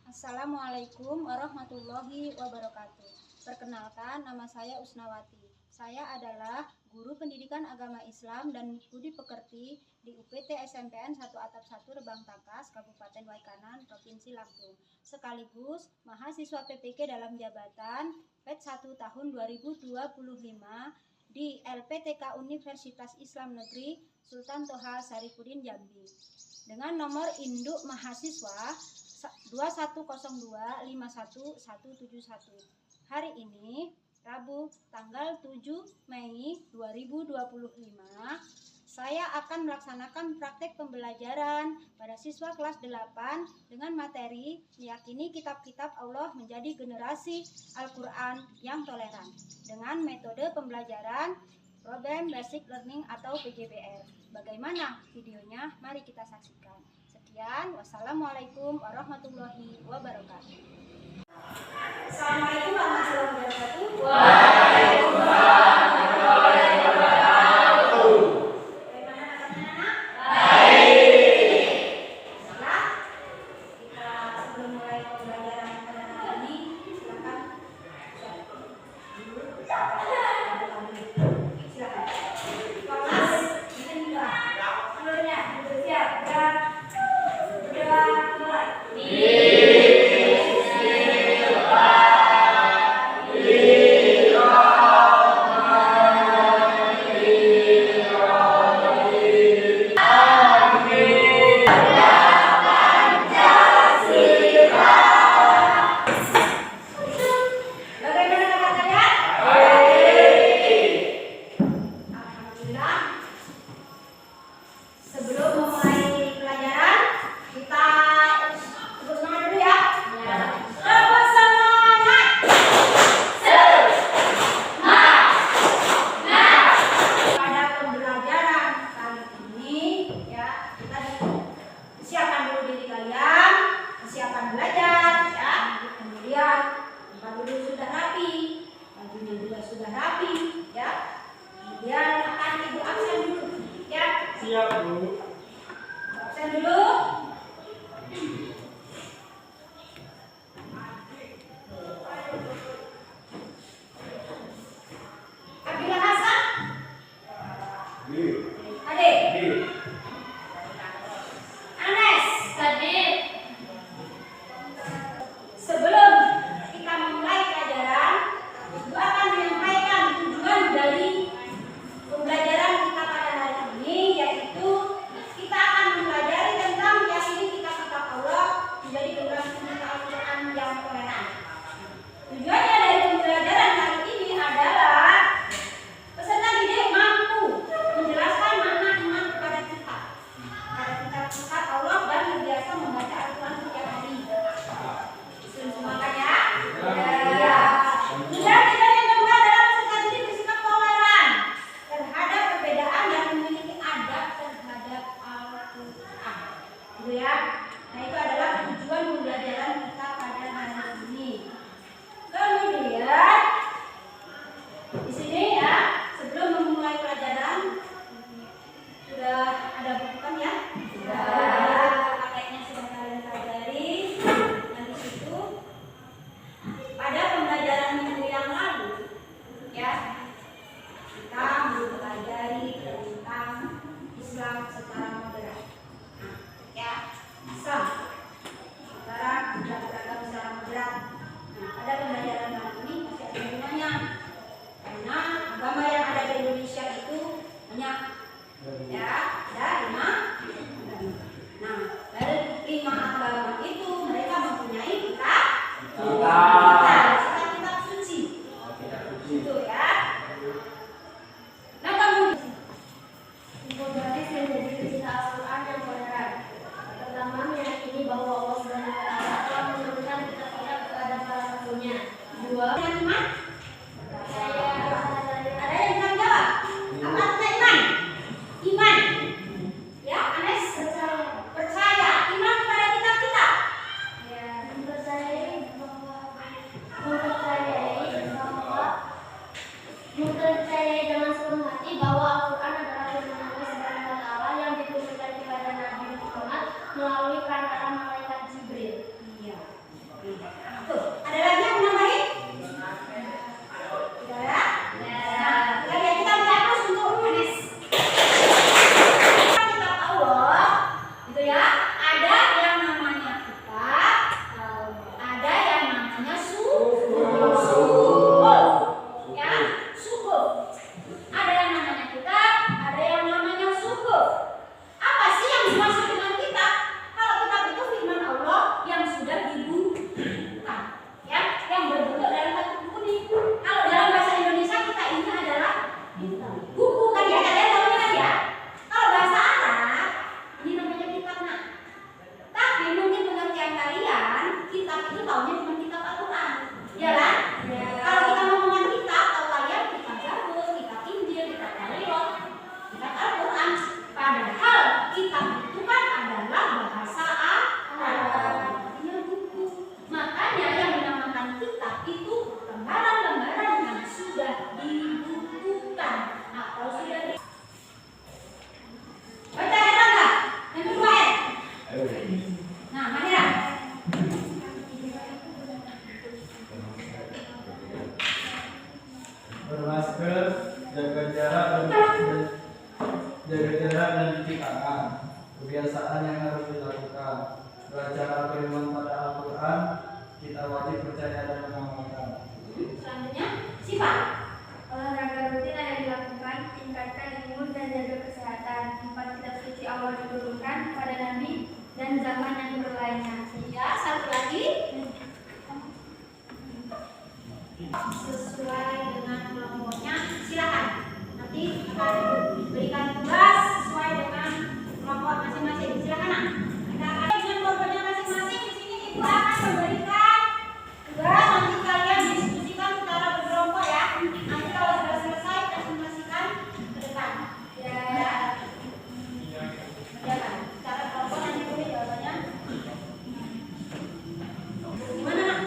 Assalamualaikum warahmatullahi wabarakatuh. Perkenalkan, nama saya Usnawati. Saya adalah guru pendidikan agama Islam dan budi pekerti di UPT SMPN 1 Atap 1 Rebang Takas, Kabupaten Waikanan, Provinsi Lampung. Sekaligus mahasiswa PPK dalam jabatan PET 1 tahun 2025 di LPTK Universitas Islam Negeri Sultan Toha Sarifuddin Jambi. Dengan nomor induk mahasiswa 21025171. Hari ini, Rabu, tanggal 7 Mei 2025, saya akan melaksanakan praktek pembelajaran pada siswa kelas 8 dengan materi meyakini kitab-kitab Allah menjadi generasi Al-Quran yang toleran dengan metode pembelajaran Problem Basic Learning atau PJBL. Bagaimana videonya? Mari kita saksikan. Sekian, wassalamualaikum warahmatullahi wabarakatuh. Assalamualaikum warahmatullahi wabarakatuh. Waalaikumsalam warahmatullahi wabarakatuh. Bagaimana kabarnya anak? Baik. Baiklah, kita sebelum mulai pembelajaran pada hari ini, silakan dulu. Silakan. Kelas ini juga. Seluruhnya bersiap dan mulai. Siap, Bu. Absen dulu. Abdillah Hasan. Adik. Anes. Hadir. Sebelum kita memulai pelajaran, Ibu akan menyampaikan tujuan dari pembelajaran kita pada hari ini, yaitu kita akan mempelajari tentang jaga jarak dan cuci tangan. Kebiasaan yang harus dilakukan: belajar firman pada Al-Quran, kita wajib percaya dan mengamalkan. Selanjutnya, sifat olahraga rutin yang dilakukan, tingkatkan imun dan jaga kesehatan. 4 kitab suci Allah diturunkan pada Nabi dan zaman yang berlainnya. Ya, satu lagi. Sesuai dengan kelompoknya, silakan. Nanti akan diberikan tugas sesuai dengan kelompok masing-masing. Silakan, Nak. Kita akan dengan kelompoknya masing-masing. Di sini Ibu akan memberikan tugas. Nanti kalian diskusikan secara berkelompok ya. Nanti kalau sudah selesai, presentasikan ke depan. Ya. Secara kelompok nanti boleh jawabannya. Gimana, Nak?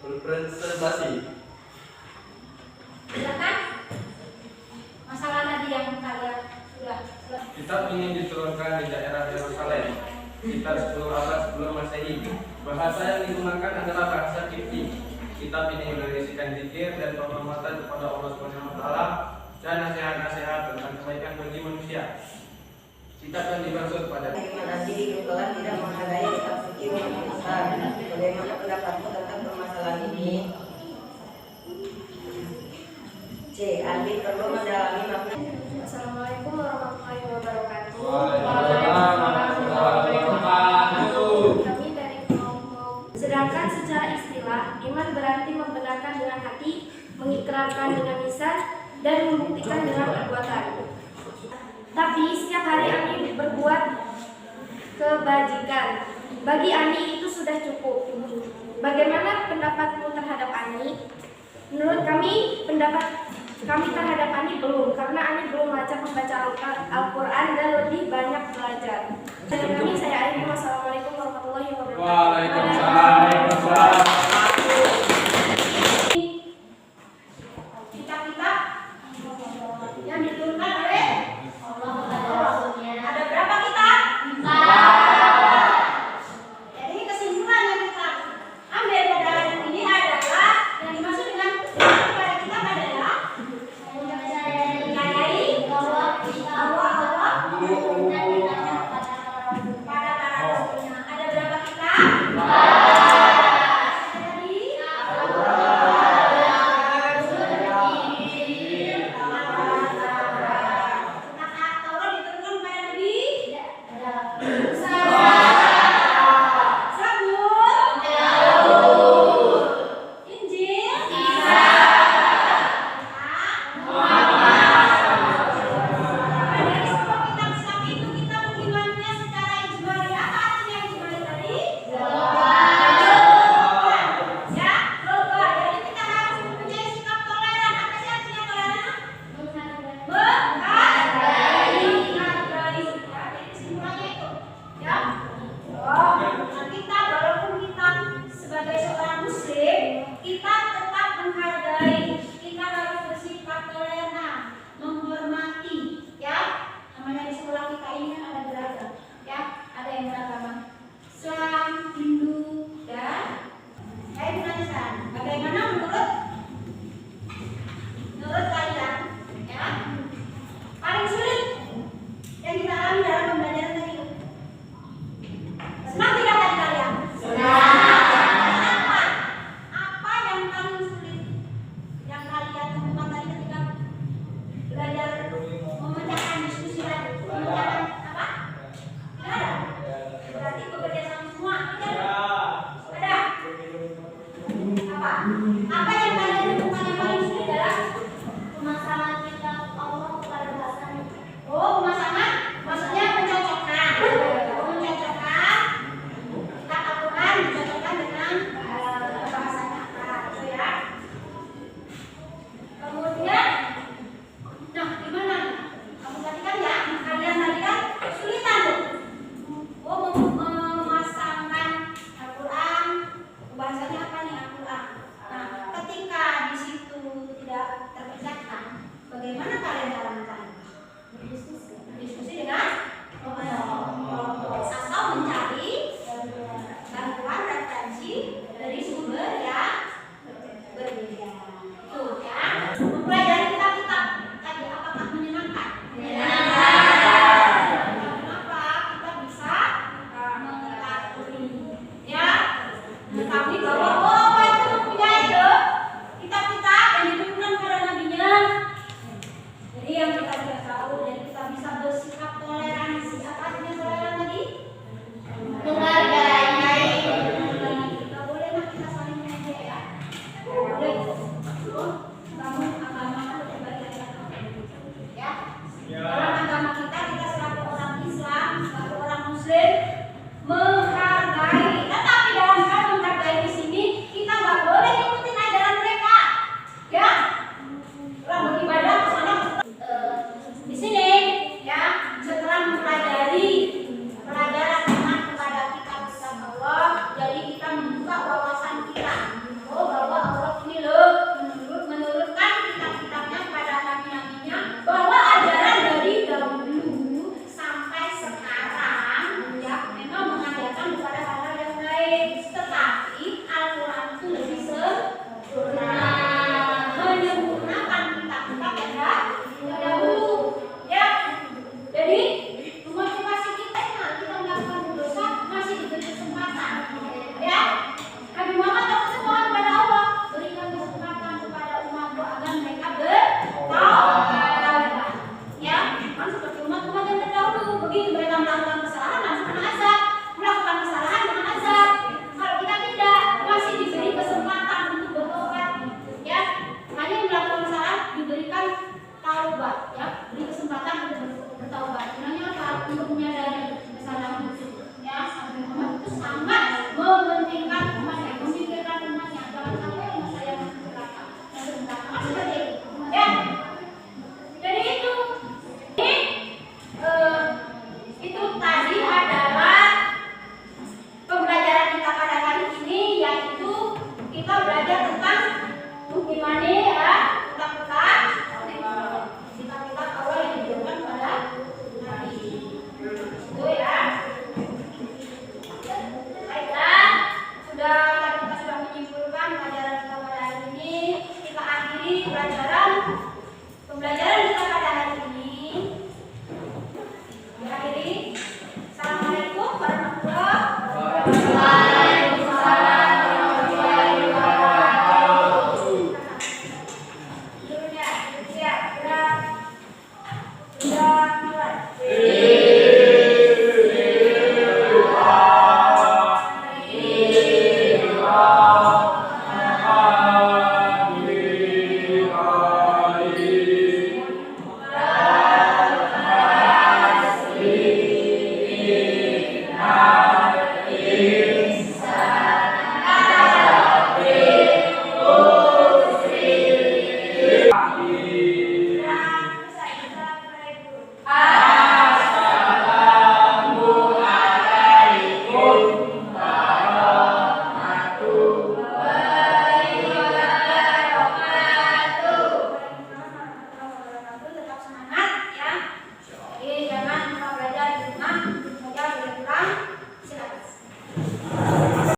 Berpresentasi. Silakan. Masalah tadi yang kalian sudah Kitab ini diturunkan di daerah Yerusalem sekitar 10 abad sebelum Masehi. Bahasa yang digunakan adalah bahasa Kipti. Kitab ini berisikan zikir dan penghormatan kepada Allah SWT dan nasihat-nasihat tentang kebaikan bagi manusia. Kitab yang dimaksud pada Terima kasih kebetulan tidak menghargai kitab suci umat Islam. Bagaimana pendapatmu tentang permasalahan ini? C. Andi perlu mendalami makna. Assalamualaikum warahmatullahi wabarakatuh. Kami dari kelompok. Sedangkan secara istilah, iman berarti membenarkan dengan hati, mengikrarkan dengan lisan, dan membuktikan dengan perbuatan. Tapi setiap hari Ani berbuat kebajikan. Bagi Ani itu sudah cukup. Bagaimana pendapatmu terhadap Ani? Menurut kami, pendapat kami terhadap Ani belum, karena Ani belum membaca Al-Quran dan lebih banyak belajar. Dari kami, saya Aini. Wassalamualaikum warahmatullahi wabarakatuh. Waalaikumsalam. Kitab-kitab yang diturunkan oleh Allah. Ada berapa kitab? 4. Jadi kesimpulan yang kita ambil pada hari ini adalah yang dimaksud dengan pada kitab adalah mempercayai bahwa Allah memasangkan Al-Quran, bahasanya apa nih Al-Quran. Nah, ketika di situ tidak terpecahkan, bagaimana kalian cara mencari? Berdiskusi dengan kelompok atau mencari bantuan referensi dari sumber yang berbeda. Itu ya. Mempelajari kitab-kitab tadi apakah menyenangkan? Menyenangkan. Kenapa? Kita bisa mengetahui bahwa Allah itu mempunyai kitab-kitab yang diturunkan kepada nabinya. Jadi yang kita tidak tahu dan kita bisa bersikap toleransi. Apa artinya toleran tadi? Menghargai. Kita boleh nggak kita saling menghargai ya? Boleh. Kamu agama berbeda ya. Dalam agama kita selaku orang Islam, selaku orang Muslim menghargai. Tetapi dalam hal menghargai di sini kita nggak boleh ikutin ajaran mereka, ya. Orang beribadah ke sana. Di sini, ya, setelah mempelajari pelajaran iman kepada kitab-kitab Allah, jadi kita membuka wawasan kita. Oh, bahwa Allah ini loh menurunkan kitab-kitabnya kepada nabi-nabinya, bahwa ajaran dari dahulu sampai sekarang ya memang mengajarkan kepada hal-hal yang baik, tetapi Al-Quran itu lebih sempurna, menyempurnakan kitab-kitab yang terdahulu ya. Jadi motivasi kita melakukan dosa masih diberi kesempatan ya. Nabi Muhammad terus mohon kepada Allah, berikan kesempatan kepada umatku agar mereka bertaubat ya. Kan seperti umat-umat yang terdahulu, begitu mereka melakukan kesalahan langsung kena azab, melakukan kesalahan kena azab. Kalau kita tidak, masih diberi kesempatan untuk bertobat ya. Hanya yang melakukan kesalahan diberikan taubat ya, beri kesempatan untuk bertaubat. Gunanya apa? Untuk menyadari kesalahan itu ya. Nabi Muhammad itu sangat mementingkan umatnya, memikirkan umatnya. Jangan sampai umat saya masuk neraka. Seperti itu ya. Jadi itu tadi adalah pembelajaran kita pada hari ini, yaitu kita belajar tentang mengimani ya kitab-kitab awal yang diturunkan kepada nabi. Itu ya. Baiklah, kita sudah menyimpulkan pelajaran kita pada hari ini. Kita akhiri pembelajaran kita pada hari ini. Diakhiri. Assalamualaikum warahmatullahi wabarakatuh. Waalaikumsalam warahmatullahi wabarakatuh. Dulunya, siap, sudah mulai. Ah